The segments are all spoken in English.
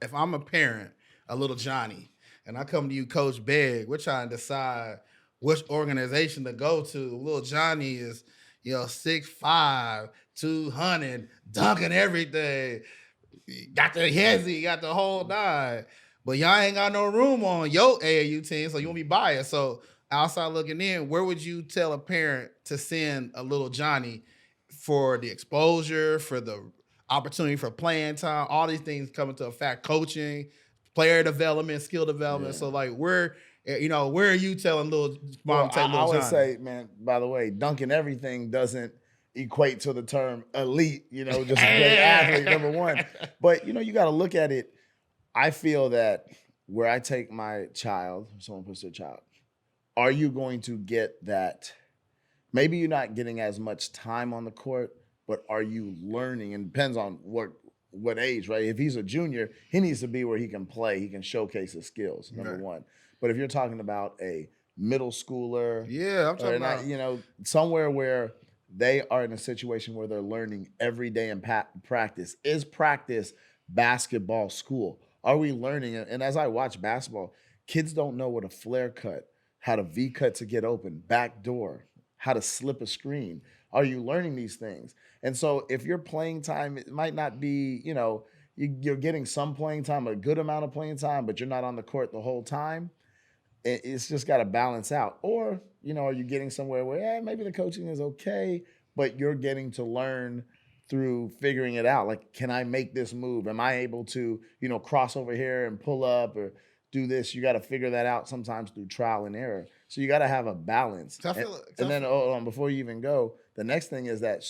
if I'm a parent, a little Johnny, and I come to you, Coach Beg, we're trying to decide which organization to go to. Little Johnny is, 6'5", 200, dunking everything. Got the hezzy, got the whole nine. But y'all ain't got no room on your AAU team, so you won't be biased. So outside looking in, where would you tell a parent to send a little Johnny for the exposure, for the opportunity for playing time, all these things come into effect, coaching, player development, skill development. Yeah. So like where are you telling little Well, mom to take I little would Johnny? say, man, by the way, dunking everything doesn't equate to the term elite, just a great athlete, number one. But, you got to look at it. I feel that where I take my child, someone puts their child, are you going to get that? Maybe you're not getting as much time on the court, but are you learning? And it depends on what age, right? If he's a junior, he needs to be where he can play, he can showcase his skills, number Right. one. But if you're talking about a middle schooler, Yeah, I'm or talking not, about somewhere where they are in a situation where they're learning every day in practice. Is practice basketball school? Are we learning? And as I watch basketball, kids don't know what a flare cut, how to V cut to get open, back door, how to slip a screen. Are you learning these things? And so if your playing time, it might not be, you're getting some playing time, a good amount of playing time, but you're not on the court the whole time. It's just got to balance out. Or, are you getting somewhere where maybe the coaching is okay, but you're getting to learn through figuring it out. Like, can I make this move? Am I able to, cross over here and pull up or do this? You got to figure that out sometimes through trial and error. So you got to have a balance. I And, feel and then, before you even go, the next thing is that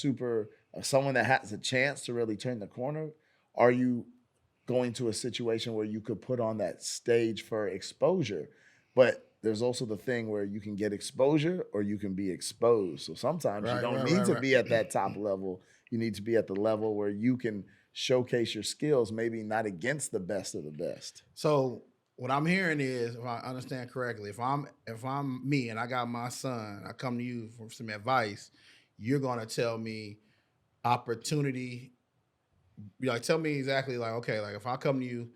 someone that has a chance to really turn the corner. Are you going to a situation where you could put on that stage for exposure? But there's also the thing where you can get exposure or you can be exposed. So sometimes you right, don't right, need right, to right. be at that top level. You need to be at the level where you can showcase your skills, maybe not against the best of the best. So what I'm hearing is, if I understand correctly, if I'm me and I got my son, I come to you for some advice, you're gonna tell me opportunity. Like tell me exactly like, okay, like if I come to you,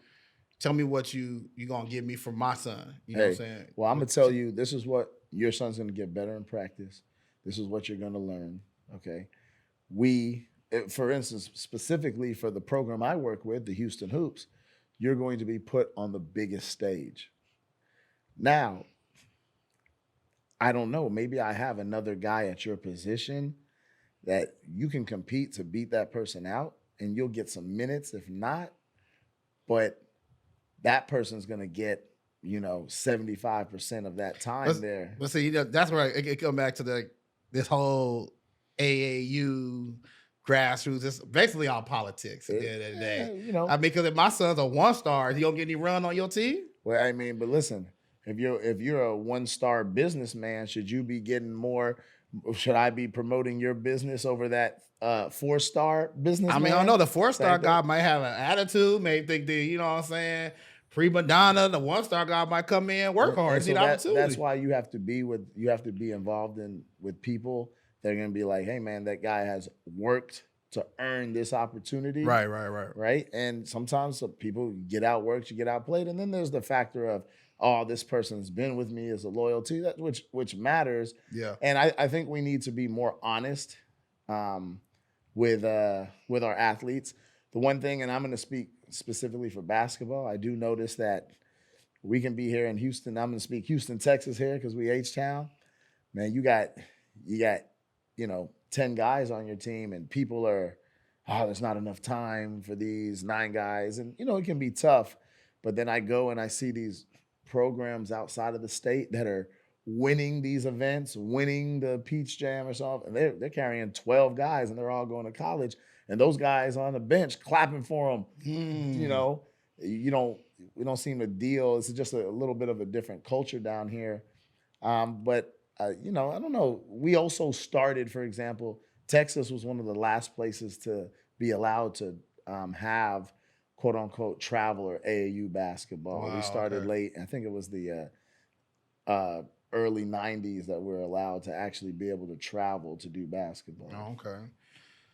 tell me what you gonna give me for my son. You know what I'm Hey, saying? well, I'm going to tell you this is what your son's going to get better in practice. This is what you're going to learn. Okay. For instance, specifically for the program I work with, the Houston Hoops, you're going to be put on the biggest stage. Now, I don't know. Maybe I have another guy at your position that you can compete to beat that person out and you'll get some minutes if not, but that person's going to get, 75% of that but, time there. but see, that's where it come back to this whole AAU grassroots. It's basically all politics at the end of the day. I mean, because if my son's a 1-star, he don't get any run on your team. Well, I mean, but listen, if you're a 1-star businessman, should you be getting more? Should I be promoting your business over that 4-star businessman? I mean, I don't know. The 4-star Same guy thing. might have an attitude, may think that, you know what I'm saying, prima donna. The 1-star guy might come in, work hard, And and see so the that's opportunity. why you have to be involved with people. They're going to be like, hey man, that guy has worked to earn this opportunity, Right, right, right. right? And sometimes people get outworked, you get outplayed, and then there's the factor of, oh, this person's been with me as a loyalty, that which matters. Yeah. And I think we need to be more honest um, with our athletes. The one thing, and I'm going to speak specifically for basketball, I do notice that we can be here in Houston. I'm going to speak Houston, Texas here because we H Town. Man, you got 10 guys on your team, and people are, oh, there's not enough time for these 9 guys, and it can be tough. But then I go and I see these programs outside of the state that are winning these events, winning the Peach Jam or something, and they're carrying 12 guys, and they're all going to college, and those guys on the bench clapping for them. You Hmm. know, you don't we don't seem to deal. It's just a little bit of a different culture down here. But I don't know. We also started, for example, Texas was one of the last places to be allowed to have quote unquote travel or AAU basketball. We Wow. started Okay. late. I think it was the early '90s that we're allowed to actually be able to travel to do basketball. Oh, okay.